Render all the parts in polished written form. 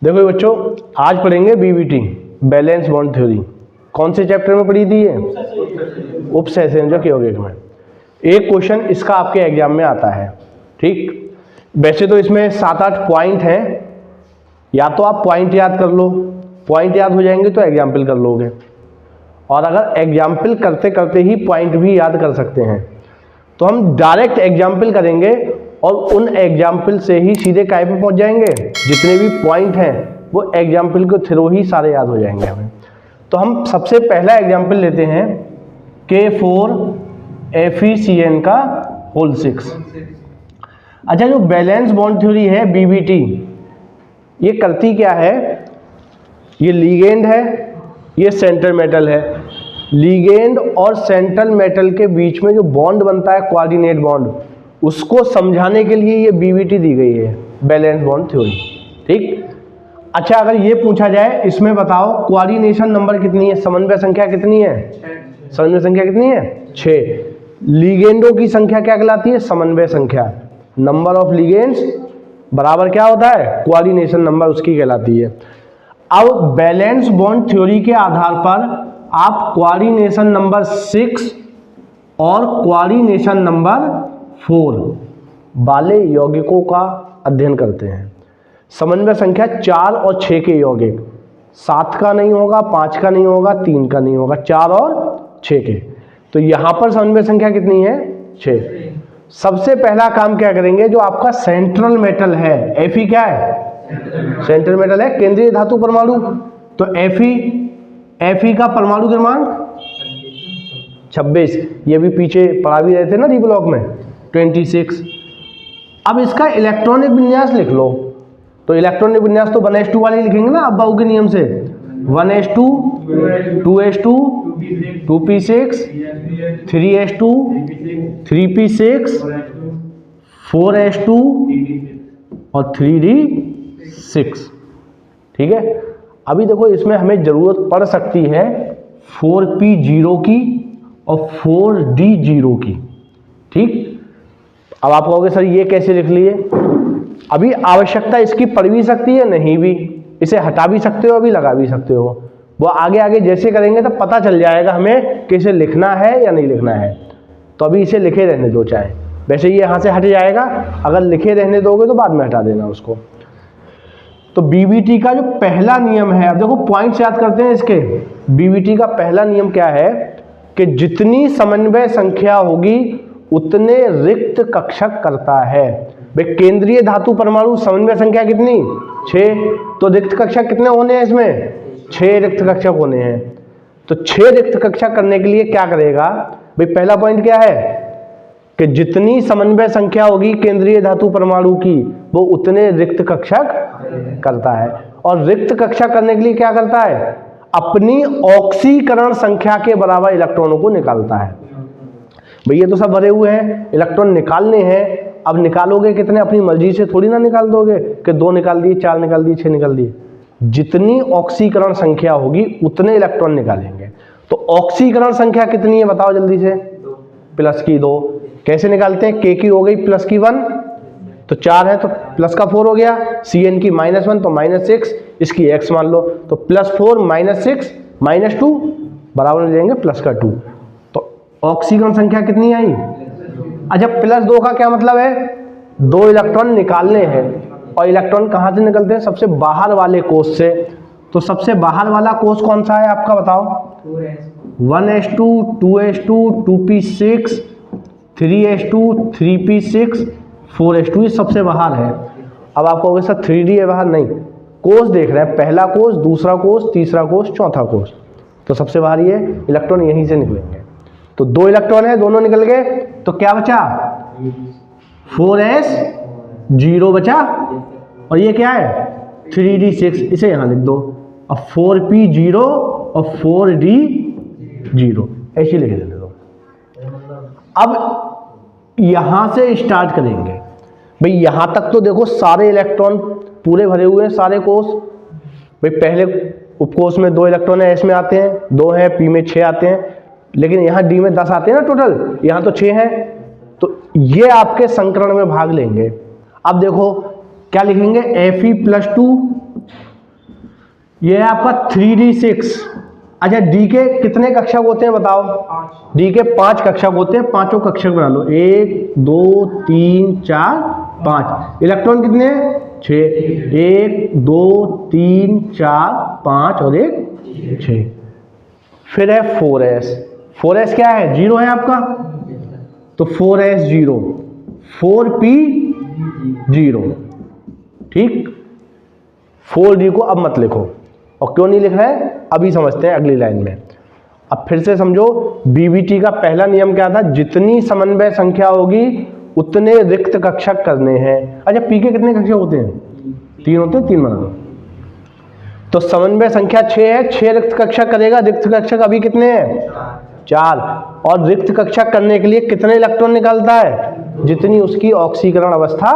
देखो बच्चों, आज पढ़ेंगे बीबीटी बैलेंस बॉन्ड थ्योरी। कौन से चैप्टर में पढ़ी थी ये? उपसहसंयोजक यौगिक में। एक क्वेश्चन इसका आपके एग्जाम में आता है। ठीक, वैसे तो इसमें 7-8 पॉइंट हैं, या तो आप पॉइंट याद कर लो, पॉइंट याद हो जाएंगे तो एग्जाम्पल कर लोगे, और अगर एग्जाम्पल करते करते ही पॉइंट भी याद कर सकते हैं तो हम डायरेक्ट एग्जाम्पल करेंगे और उन एग्जाम्पल से ही सीधे काय पे पहुंच जाएंगे। जितने भी पॉइंट हैं वो एग्जाम्पल के थ्रू ही सारे याद हो जाएंगे हमें। तो हम सबसे पहला एग्जाम्पल लेते हैं K4FeCN का होल 6। अच्छा, जो बैलेंस बॉन्ड थ्योरी है बीबीटी, ये करती क्या है? ये लिगेंड है, ये सेंट्रल मेटल है। लिगेंड और सेंट्रल मेटल के बीच में जो बॉन्ड बनता है कोऑर्डिनेट बॉन्ड, उसको समझाने के लिए ये बीबीटी दी गई है, बैलेंस बॉन्ड थ्योरी। ठीक, अच्छा अगर ये पूछा जाए इसमें बताओ कोऑर्डिनेशन नंबर कितनी है, समन्वय संख्या कितनी है? समन्वय संख्या कितनी है? 6। लिगेंडों की संख्या क्या कहलाती है? समन्वय संख्या। नंबर ऑफ लिगेंड्स बराबर क्या होता है? कोऑर्डिनेशन नंबर उसकी कहलाती है। अब बैलेंस बॉन्ड थ्योरी के आधार पर आप कोऑर्डिनेशन नंबर 6 और कोऑर्डिनेशन नंबर 4 वाले यौगिकों का अध्ययन करते हैं। समन्वय संख्या 4 और 6 के यौगिक, 7 का नहीं होगा, 5 का नहीं होगा, 3 का नहीं होगा, 4 और 6 के। तो यहां पर समन्वय संख्या कितनी है? 6। सबसे पहला काम क्या करेंगे? जो आपका सेंट्रल मेटल है, Fe क्या है? सेंट्रल मेटल है, केंद्रीय धातु परमाणु। तो Fe का परमाणु क्रमांक 26। ये भी पीछे पढ़ा भी रहे थे ना डी ब्लॉक में, 26। अब इसका इलेक्ट्रॉनिक विन्यास लिख लो। तो इलेक्ट्रॉनिक विन्यास तो 1s2 वाले लिखेंगे ना अब्बाऊ के नियम से। 1s2, 2s2, 2p6, 3s2, 3p6, 4s2 और 3d6। ठीक है, अभी देखो इसमें हमें जरूरत पड़ सकती है 4p0 की और 4d0 की। ठीक, अब आप कहोगे सर ये कैसे लिख लिए? अभी आवश्यकता इसकी पड़ भी सकती है, नहीं भी, इसे हटा भी सकते हो, अभी लगा भी सकते हो। वो आगे आगे जैसे करेंगे तो पता चल जाएगा हमें कि इसे लिखना है या नहीं लिखना है। तो अभी इसे लिखे रहने दो चाहे, वैसे ये यहाँ से हट जाएगा, अगर लिखे रहने दोगे तो बाद में हटा देना उसको। तो बीबीटी का जो पहला नियम है, अब देखो पॉइंट्स याद करते हैं इसके। बीबीटी का पहला नियम क्या है कि जितनी समन्वय संख्या होगी उतने रिक्त कक्षक करता है। भाई केंद्रीय धातु परमाणु समन्वय संख्या कितनी? 6। तो रिक्त कक्षक कितने होने हैं इसमें? 6 रिक्त कक्षक होने हैं। तो 6 रिक्त कक्षक करने के लिए क्या करेगा? भाई पहला पॉइंट क्या है कि जितनी समन्वय संख्या होगी केंद्रीय धातु परमाणु की, वो उतने रिक्त कक्षक करता है। और रिक्त कक्षक करने के लिए क्या करता है? अपनी ऑक्सीकरण संख्या के बराबर इलेक्ट्रॉनों को निकालता है। भैया तो सब भरे हुए हैं, इलेक्ट्रॉन निकालने हैं। अब निकालोगे कितने? अपनी मर्जी से थोड़ी ना निकाल दोगे कि 2 निकाल दिए, 4 निकाल दिए, 6 निकाल दिए। जितनी ऑक्सीकरण संख्या होगी उतने इलेक्ट्रॉन निकालेंगे। तो ऑक्सीकरण संख्या कितनी है बताओ जल्दी से? प्लस की 2। कैसे निकालते हैं? K की हो गई प्लस की 1, तो 4 है तो प्लस का 4 हो गया। Cn की -1 तो -6, इसकी x मान लो। तो +4 -6 -2 बराबर हो जाएंगे प्लस का 2। तो ऑक्सीकरण संख्या कितनी आई? अच्छा, +2 का क्या मतलब है? 2 इलेक्ट्रॉन निकालने हैं। और इलेक्ट्रॉन कहाँ से निकलते हैं? सबसे बाहर वाले कोष से। तो सबसे बाहर वाला कोष कौन सा है आपका बताओ? 1s2, 2s2, 2p6, 3s2, 3p6, 4s2, ये सबसे बाहर है। अब आप कहोगे सर 3d है बाहर? नहीं, कोष देख रहे हैं, पहला कोष, दूसरा कोष, तीसरा कोष, चौथा कोष। तो सबसे बाहर ये इलेक्ट्रॉन यहीं से निकलेंगे। तो 2 इलेक्ट्रॉन है, दोनों निकल गए। तो क्या बचा? 4s0 बचा। और ये क्या है? 3d6, इसे यहां लिख दो। अब 4p0 और 4d0 ऐसे लिख देने दो। अब यहां से स्टार्ट करेंगे। भाई यहां तक तो देखो सारे इलेक्ट्रॉन पूरे भरे हुए हैं, सारे कोष। भाई पहले उपकोष में 2 इलेक्ट्रॉन है, एस में आते हैं 2 हैं, पी में 6 आते हैं, लेकिन यहाँ डी में 10 आते हैं ना टोटल, यहाँ तो 6 हैं। तो ये आपके संकरण में भाग लेंगे। अब देखो क्या लिखेंगे? Fe+2 ये है आपका 3d6। अच्छा डी के कितने कक्षक होते हैं बताओ? डी के 5 कक्षक होते हैं, पांचों कक्षक बना लो। 1 2 3 4 5। इलेक्ट्रॉन कितने हैं? 6। 1 2 3 4 5 और 1 6। फिर है 4s। 4s क्या है? 0 है आपका, तो 4s 0, 4p 0। ठीक, 4d को अब मत लिखो। और क्यों नहीं लिख रहे हैं अभी समझते हैं अगली लाइन में। अब फिर से समझो, बीबीटी का पहला नियम क्या था? जितनी समन्वय संख्या होगी उतने रिक्त कक्षक करने हैं। अच्छा पी के कितने कक्षक होते हैं? 3 होते हैं, 3 बना दो। तो समन्वय संख्या 6 है, 6 रिक्त कक्षक करेगा। रिक्त कक्षक अभी कितने हैं? 4। और रिक्त कक्षक करने के लिए कितने इलेक्ट्रॉन निकलता है? जितनी उसकी ऑक्सीकरण अवस्था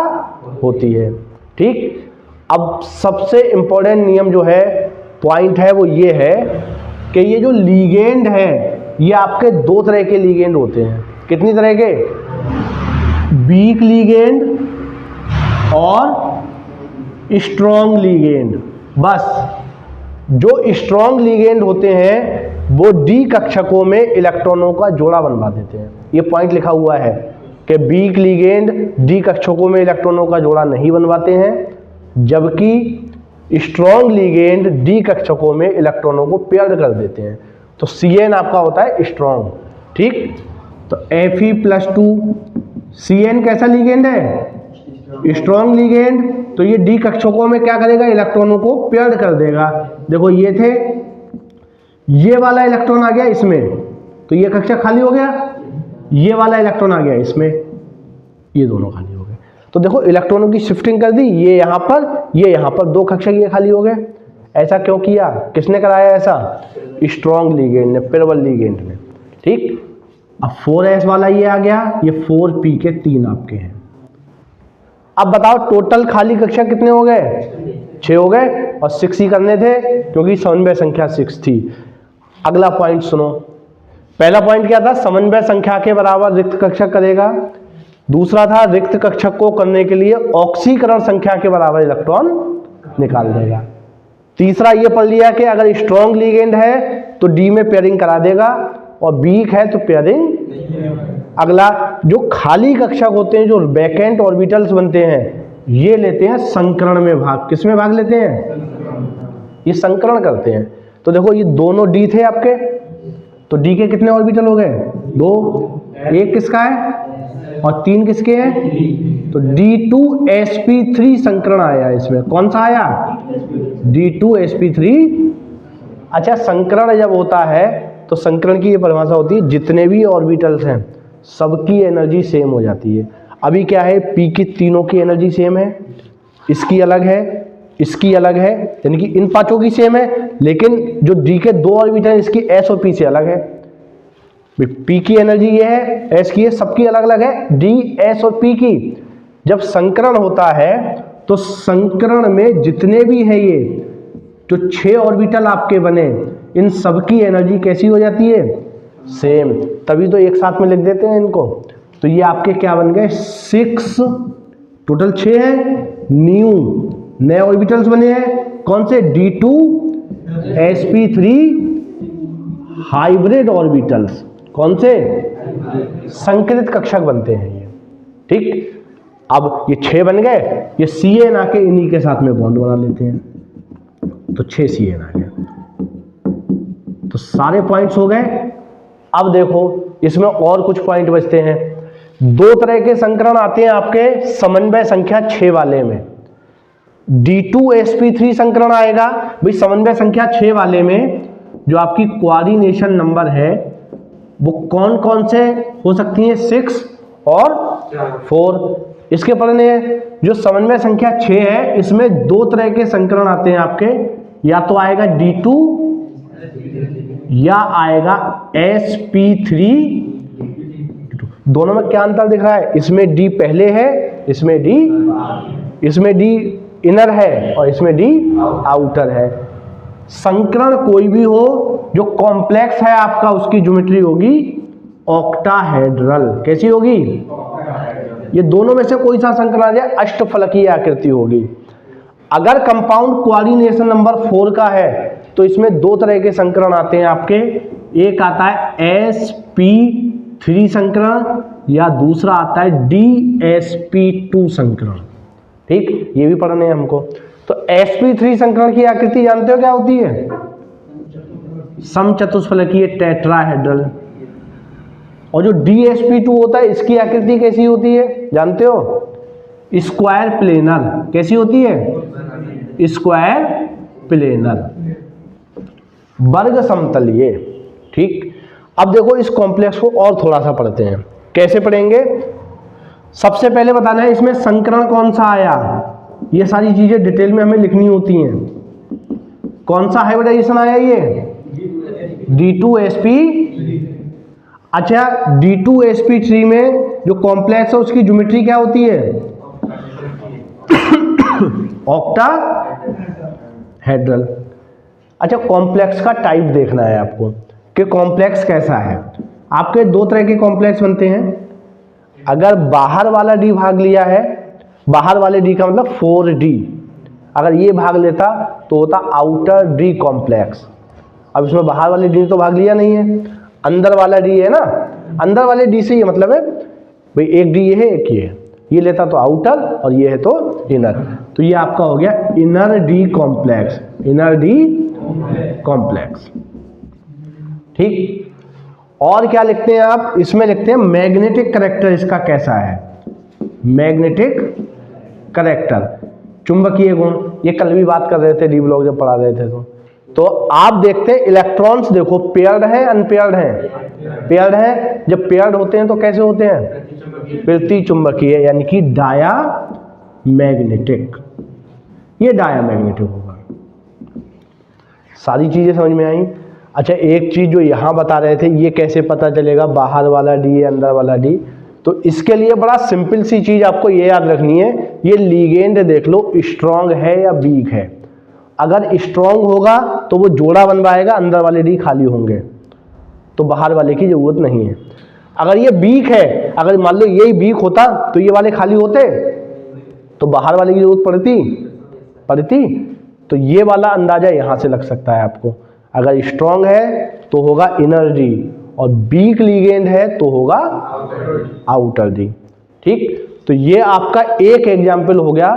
होती है। ठीक, अब सबसे इंपॉर्टेंट नियम जो है, पॉइंट है, वो ये है कि ये जो लीगेंड है ये आपके 2 तरह के लीगेंड होते हैं। कितनी तरह के? वीक लीगेंड और स्ट्रॉन्ग लीगेंड। बस जो स्ट्रॉन्ग लीगेंड होते हैं वो डी कक्षकों में इलेक्ट्रॉनों का जोड़ा बनवा देते हैं। ये पॉइंट लिखा हुआ है कि वीक लीगेंड डी कक्षकों में इलेक्ट्रॉनों का जोड़ा नहीं बनवाते हैं, जबकि स्ट्रॉन्ग लीगेंड डी कक्षकों में इलेक्ट्रॉनों को पेयर्ड कर देते हैं। तो Cn आपका होता है स्ट्रॉन्ग। ठीक, तो Fe+2 Cn कैसा लीगेंड है? Strong ligand. तो ये डी कक्षकों में क्या करेगा? इलेक्ट्रॉनों को पेयर्ड कर देगा। देखो ये थे, ये वाला इलेक्ट्रॉन आ गया इसमें, तो ये कक्षक खाली हो गया। ये वाला इलेक्ट्रॉन आ गया इसमें, ये दोनों खाली हो गए। तो देखो इलेक्ट्रॉनों की शिफ्टिंग कर दी, ये यहाँ पर, ये यहाँ पर, 2 कक्षक ये खाली हो गए। ऐसा क्यों किया? किसने कराया ऐसा? स्ट्रॉन्ग लीगेंड ने, पेरवल लीगेंड ने। ठीक, अब 4s वाला ये आ गया, ये 4p के 3 आपके हैं। अब बताओ टोटल खाली कक्षक कितने हो गए? 6 हो गए, और 6 ही करने थे क्योंकि समन्वय संख्या 6 थी। अगला पॉइंट सुनो। पहला पॉइंट क्या था? समन्वय संख्या के बराबर रिक्त कक्षक करेगा। दूसरा था रिक्त कक्षक को करने के लिए ऑक्सीकरण संख्या के बराबर इलेक्ट्रॉन निकाल देगा। तीसरा ये पढ़ लिया कि अगर स्ट्रॉन्ग लीगेंड है तो डी में पेयरिंग करा देगा, और वीक है तो पेयरिंग। अगला जो खाली कक्षक होते हैं, जो वैकेंट ऑर्बिटल्स बनते हैं, ये लेते हैं संकरण में भाग। किस में भाग लेते हैं? ये संकरण करते हैं। तो देखो ये दोनों डी थे आपके, तो डी के कितने ऑर्बिटल हो गए? 2। एक किसका है और 3 किसके हैं? तो D2sp3 संकरण आया इसमें। कौन सा आया? D2sp3। अच्छा संकरण जब होता है तो संकरण की ये परिभाषा होती है, जितने भी ऑर्बिटल्स हैं सबकी एनर्जी सेम हो जाती है। अभी क्या है, पी की तीनों की एनर्जी सेम है, इसकी अलग है, इसकी अलग है, यानी कि इन पांचों की सेम है, लेकिन जो डी के 2 ऑर्बिटल इसकी एस और पी से अलग है। पी की एनर्जी ये है, एस की है, सबकी अलग अलग है, डी, एस और पी की। जब संकरण होता है तो संकरण में जितने भी है ये जो 6 ऑर्बिटल आपके बने, इन सबकी एनर्जी कैसी हो जाती है? सेम। तभी तो एक साथ में लिख देते हैं इनको। तो ये आपके क्या बन गए? 6, टोटल 6 है, न्यू नए ऑर्बिटल्स बने हैं। कौन से? D2sp3 hybrid orbitals. कौन से? संकरित कक्षक बनते हैं ये। ठीक, अब ये 6 बन गए, ये Cn आके इन्हीं के साथ में बॉन्ड बना लेते हैं, तो 6 Cn आ गया। तो सारे पॉइंट्स हो गए। अब देखो इसमें और कुछ पॉइंट बचते हैं। 2 तरह के संकरण आते हैं आपके समन्वय संख्या 6 वाले में। D2sp3 संकरण आएगा भाई समन्वय संख्या 6 वाले में। जो आपकी कोऑर्डिनेशन नंबर है वो कौन कौन से हो सकती हैं? 6 और 4। इसके पढ़ने जो समन्वय संख्या 6 है, इसमें 2 तरह के संकरण आते हैं आपके। या तो आएगा D2 या आएगा sp3। दोनों में क्या अंतर दिख रहा है? इसमें D पहले है, इसमें D इनर है और इसमें D आउटर है। संकरण कोई भी हो जो कॉम्प्लेक्स है आपका, उसकी ज्योमेट्री होगी ऑक्टाहेड्रल। कैसी होगी? ये दोनों में से कोई सा संकरण आ जाए, अष्टफलकीय आकृति होगी। अगर कंपाउंड कोऑर्डिनेशन नंबर 4 का है तो इसमें दो तरह के संकरण आते हैं आपके, एक आता है sp3 संकरण या दूसरा आता है dsp2 संकरण। ठीक, ये भी पढ़ने हैं हमको। तो sp3 संकरण की आकृति जानते हो क्या होती है? समचतुष्फलकीय टेट्राहेड्रल। और जो dsp2 होता है इसकी आकृति कैसी होती है जानते हो? Square planar. कैसी होती है? स्क्वायर प्लेनर, वर्ग समतलीय। ठीक, अब देखो इस कॉम्प्लेक्स को और थोड़ा सा पढ़ते हैं। कैसे पढ़ेंगे? सबसे पहले बताना है इसमें संकरण कौन सा आया, ये सारी चीजें डिटेल में हमें लिखनी होती हैं। कौन सा हाइब्रिडाइजेशन आया ये? D2sp। अच्छा, D2sp3 में जो कॉम्प्लेक्स है उसकी ज्योमेट्री क्या होती है? ऑक्टाहेड्रल। अच्छा, कॉम्प्लेक्स का टाइप देखना है आपको कि कॉम्प्लेक्स कैसा है। आपके दो तरह के कॉम्प्लेक्स बनते हैं। अगर बाहर वाला D भाग लिया है, बाहर वाले D का मतलब 4D, अगर ये भाग लेता तो होता आउटर D कॉम्प्लेक्स। अब इसमें बाहर वाले D तो भाग लिया नहीं है, अंदर वाला D है ना, अंदर वाले D से ये मतलब है भाई एक D ये है एक ये है, ये लेता तो आउटर और ये है तो इनर, तो ये आपका हो गया inner D complex, inner D complex. ठीक, और क्या लिखते हैं आप? इसमें लिखते हैं मैग्नेटिक करैक्टर इसका कैसा है। मैग्नेटिक करैक्टर, चुंबकीय गुण, ये कल भी बात कर रहे थे डी ब्लॉक जब पढ़ा रहे थे। तो आप देखते हैं इलेक्ट्रॉन्स देखो पेयर्ड है अनपेयर्ड है? पेयर्ड है। जब पेयर्ड होते हैं तो कैसे होते हैं? प्रति चुंबकीय, यानी कि डायामैग्नेटिक। ये डायामैग्नेटिक होगा। सारी चीजें समझ में आई? अच्छा, एक चीज जो यहां बता रहे थे, ये कैसे पता चलेगा बाहर वाला डी अंदर वाला डी? तो इसके लिए बड़ा सिंपल सी चीज आपको ये याद रखनी है, ये लिगेंड देख लो स्ट्रांग है या वीक है। अगर स्ट्रांग होगा तो वो जोड़ा बनवाएगा, अंदर वाले डी खाली होंगे, तो बाहर वाले की जरूरत नहीं है। अगर ये वीक है, अगर मान लो यही वीक होता तो ये वाले खाली होते, तो बाहर वाले की जरूरत पड़ती। तो ये वाला अंदाजा यहां से लग सकता है आपको। अगर स्ट्रांग है तो होगा इनर डी, और वीक लिगेंड है तो होगा आउटर डी। ठीक, तो ये आपका एक एग्जाम्पल हो गया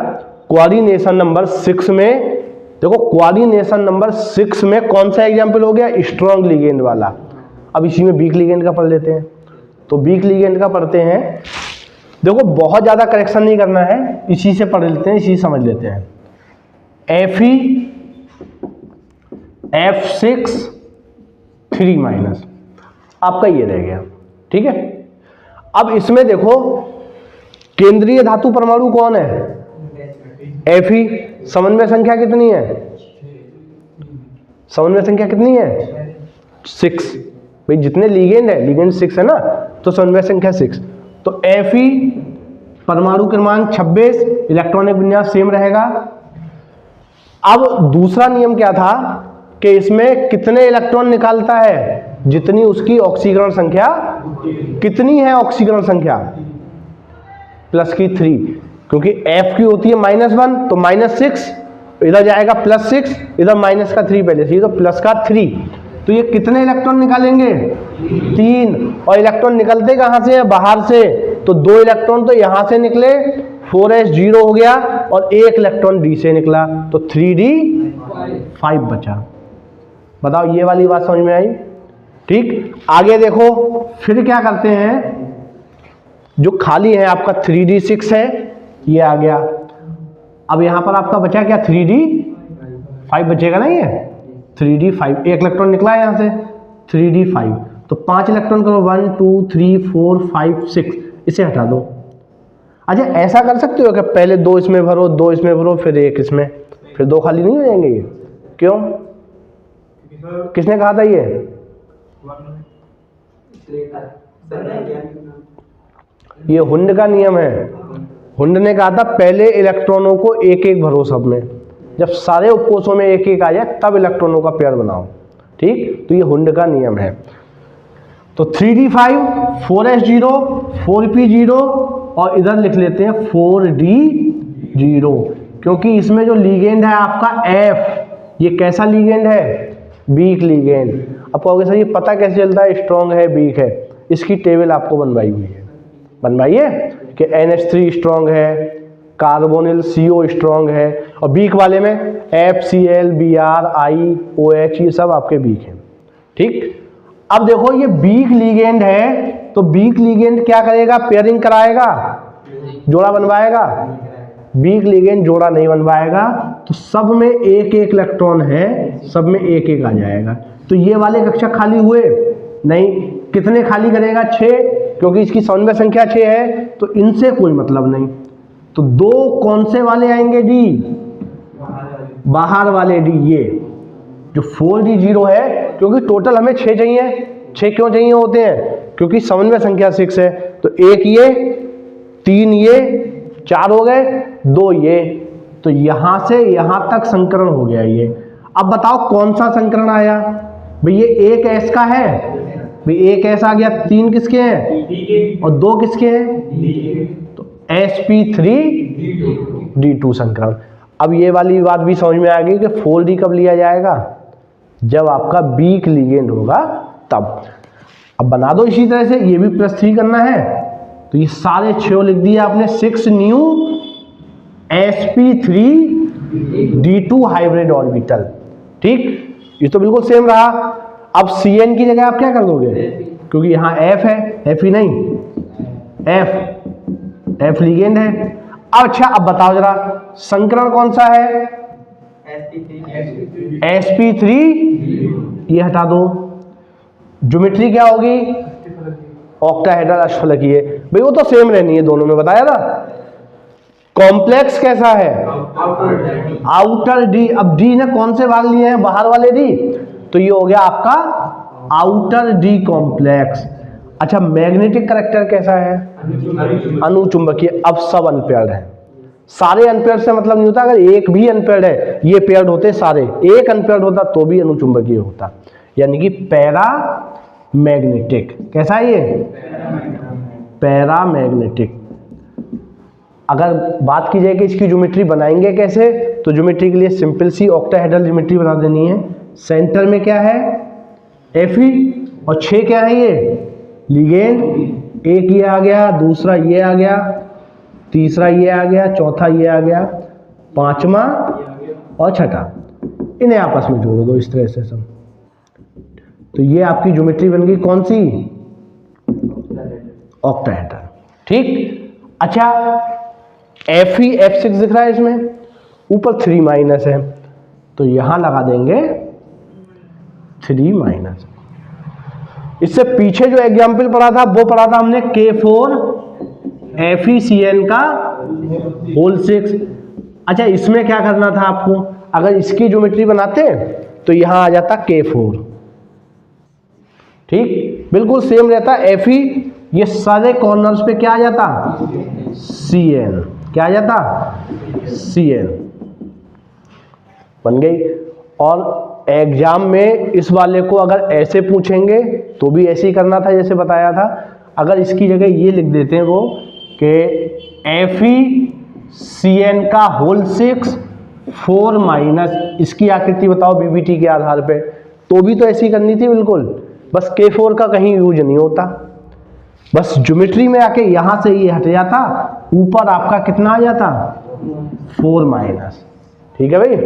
कोऑर्डिनेशन नंबर 6 में। देखो कोऑर्डिनेशन नंबर 6 में कौन सा एग्जाम्पल हो गया? स्ट्रांग लिगेंड वाला। अब इसी में वीक लिगेंड का पढ़ लेते हैं। तो वीक लिगेंड का पढ़ते हैं। देखो बहुत ज्यादा करेक्शन नहीं करना है, इसी से पढ़ लेते हैं, इसी समझ लेते हैं। Fe F6 3- आपका ये रह गया। ठीक है, अब इसमें देखो केंद्रीय धातु परमाणु कौन है? Fe। समन्वय संख्या कितनी है? समन्वय संख्या कितनी है? 6। भाई जितने लिगेंड है, लिगेंड 6 है ना, तो समन्वय संख्या 6। तो Fe परमाणु क्रमांक 26, इलेक्ट्रॉनिक विन्यास सेम रहेगा। अब दूसरा नियम क्या था कि इसमें कितने इलेक्ट्रॉन निकालता है? जितनी उसकी ऑक्सीकरण संख्या। कितनी है ऑक्सीकरण संख्या? प्लस की 3, क्योंकि F की होती है -1, तो -6 इधर जाएगा +6, इधर माइनस का 3 पहले से, तो प्लस का 3। तो ये कितने इलेक्ट्रॉन निकालेंगे? 3। और इलेक्ट्रॉन निकलते कहां से? बाहर से। तो 2 इलेक्ट्रॉन तो यहां से निकले, 4s0 हो गया, और 1 इलेक्ट्रॉन डी से निकला, तो 3d5 बचा। बताओ ये वाली बात समझ में आई? ठीक, आगे देखो फिर क्या करते हैं, जो खाली है आपका 3d6 है, ये आ गया। अब यहां पर आपका बचा क्या? 3d5 बचेगा ना, ये 3d5, 1 इलेक्ट्रॉन निकला है यहां से, 3d5। तो 5 इलेक्ट्रॉन करो, 1 2 3 4 5 6, इसे हटा दो। अच्छा, ऐसा कर सकते हो कि पहले 2 इसमें भरो, 2 इसमें भरो, फिर 1 इसमें, फिर 2 खाली नहीं हो जाएंगे ये? क्यों? किसने कहा था ये? ये हुंड का नियम है। हुंड ने कहा था पहले इलेक्ट्रॉनों को एक एक भरो सब में, जब सारे उपकोषों में एक एक आ जाए तब इलेक्ट्रॉनों का पेयर बनाओ। ठीक, तो ये हुंड का नियम है। तो 3d5, 4s0, 4p0, और इधर लिख लेते हैं 4d0। क्योंकि इसमें जो लीगेंड है आपका F, ये कैसा लीगेंड है? Weak legend. अब कहोगे सर ये पता कैसे चलता है स्ट्रॉन्ग है वीक है? इसकी टेबल आपको बनवाई हुई है, बनवाइए कि NH3 स्ट्रॉन्ग है, कार्बोनिल CO स्ट्रॉन्ग है, और वीक वाले में FCl, Br, I, OH ये सब आपके वीक हैं। ठीक, अब देखो ये वीक लीगेंड है, तो वीक लीगेंड क्या करेगा? पेयरिंग कराएगा, जोड़ा बनवाएगा? वीक लीगेंड जोड़ा नहीं बनवाएगा, तो सब में एक एक इलेक्ट्रॉन है, सब में एक एक आ जाएगा। तो ये वाले कक्षक खाली हुए नहीं, कितने खाली करेगा? 6, क्योंकि इसकी समन्वय संख्या 6 है, तो इनसे कोई मतलब नहीं। तो 2 कौन से वाले आएंगे? डी, बाहर वाले डी, ये जो 4D0 है, क्योंकि टोटल हमें 6 चाहिए। 6 क्यों चाहिए होते हैं? क्योंकि समन्वय संख्या 6 है, तो 1 ये, 3 ये, 4 हो गए, 2 ये, तो यहां से यहां तक संकरण हो गया ये। अब बताओ कौन सा संकरण आया? भाई ये 1 S का है, भाई 1 S आ गया, 3 किसके हैं और 2 किसके हैं? तो sp3d2 संकरण। अब ये वाली बात भी समझ में आ गई कि 4D कब लिया जाएगा? जब आपका वीक लिगेंड होगा तब। अब बना दो इसी तरह से, ये भी +3 करना है, तो ये सारे 6 लिख दिए आपने, 6 न्यू sp3d2 हाइब्रिड ऑर्बिटल। ठीक, ये तो बिल्कुल सेम रहा। अब Cn की जगह आप क्या कर दोगे? क्योंकि यहाँ F है, F ही नहीं, F लिगेंड है। अच्छा अब बताओ जरा संकरण कौन सा है? sp3, ये हटा दो। ज्योमेट्री क्या होगी? ऑक्टाहेड्रल अष्टफलकीय। भाई वो तो सेम रहनी है दोनों में, बताया था। कॉम्प्लेक्स कैसा है? Outer D. अब डी ने कौन से भाग लिए हैं? बाहर वाले डी, तो ये हो गया आपका आउटर डी कॉम्प्लेक्स। अच्छा मैग्नेटिक कैरेक्टर कैसा है? अनुचुंबकीय। अब सब अनपेयर्ड है, सारे अनपेयर्ड से मतलब नहीं होता, अगर एक भी अनपेयर्ड है, ये पेयर्ड होते सारे, एक अनपेयर्ड होता तो भी अनुचुंबकीय होता, यानी कि पैरा मैग्नेटिक। कैसा है ये? Para magnetic. अगर बात की जाए कि इसकी ज्योमेट्री बनाएंगे कैसे, तो ज्योमेट्री के लिए सिंपल सी ऑक्टाहेड्रल ज्योमेट्री बना देनी है। सेंटर में क्या है? Fe, और 6 क्या है? ये लिगेंड। एक ये आ गया, दूसरा ये आ गया, तीसरा ये आ गया, चौथा ये आ गया, पांचवा और छठा, इन्हें आपस में जोड़ दो इस तरह से सब। तो ये आपकी ज्योमेट्री बन गई कौन सी? ऑक्टाहेड्रल। ठीक। अच्छा Fe F6 दिख रहा है इसमें, ऊपर 3- है, तो यहां लगा देंगे 3-। इससे पीछे जो एग्जाम्पल पढ़ा था वो पढ़ा था हमने K4 FeCN का होल 6। अच्छा इसमें क्या करना था आपको? अगर इसकी ज्योमेट्री बनाते तो यहां आ जाता K4। ठीक, बिल्कुल सेम रहता Fe, ये सारे कॉर्नर्स पे क्या आ जाता? Cn। क्या आ जाता? Cn बन गई। और एग्जाम में इस वाले को अगर ऐसे पूछेंगे तो भी ऐसे ही करना था जैसे बताया था। अगर इसकी जगह ये लिख देते हैं वो कि FeCN का होल 6 4- इसकी आकृति बताओ बीबीटी के आधार पे, तो भी तो ऐसी करनी थी बिल्कुल। बस K4 का कहीं यूज नहीं होता, बस ज्योमेट्री में आके यहां से ये हट जाता, ऊपर आपका कितना आ जाता? 4-। ठीक है भाई।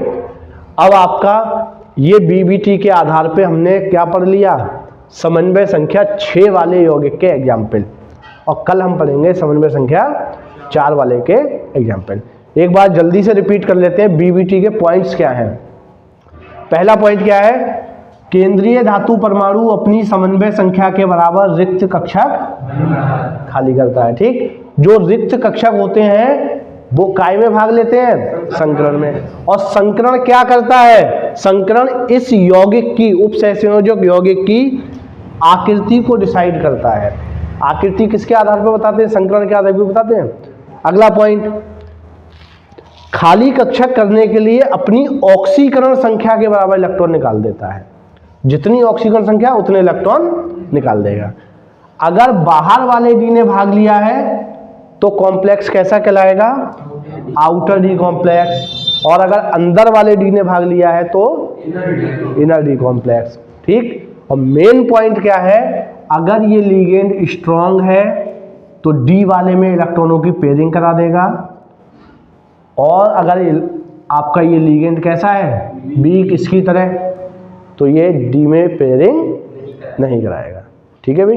अब आपका ये बीबीटी के आधार पे हमने क्या पढ़ लिया? समन्वय संख्या 6 वाले यौगिक के एग्जाम्पल, और कल हम पढ़ेंगे समन्वय संख्या 4 वाले के एग्जाम्पल। एक बार जल्दी से रिपीट कर लेते हैं, बीबीटी के पॉइंट्स क्या हैं। पहला पॉइंट क्या है? केंद्रीय धातु परमाणु अपनी समन्वय संख्या के बराबर रिक्त कक्षक खाली करता है। ठीक, जो रिक्त कक्षक होते हैं वो काय में भाग लेते हैं? संकरण में। और संकरण क्या करता है? संकरण इस यौगिक की, उपसहसंयोजक यौगिक की आकृति को डिसाइड करता है। आकृति किसके आधार पर बताते हैं? संकरण के आधार पर बताते हैं। अगला पॉइंट, खाली कक्षक करने के लिए अपनी ऑक्सीकरण संख्या के बराबर इलेक्ट्रॉन निकाल देता है। जितनी ऑक्सीकरण संख्या उतने इलेक्ट्रॉन निकाल देगा। अगर बाहर वाले डी ने भाग लिया है तो कॉम्प्लेक्स कैसा कहलाएगा? आउटर डी कॉम्प्लेक्स, और अगर अंदर वाले डी ने भाग लिया है तो इनर डी कॉम्प्लेक्स। ठीक, और मेन पॉइंट क्या है, अगर ये लिगेंड स्ट्रांग है तो डी वाले में इलेक्ट्रॉनों की पेयरिंग करा देगा, और अगर आपका ये लिगेंड कैसा है, वीक इसकी तरह, तो ये डी में पेयरिंग नहीं कराएगा। ठीक है भाई।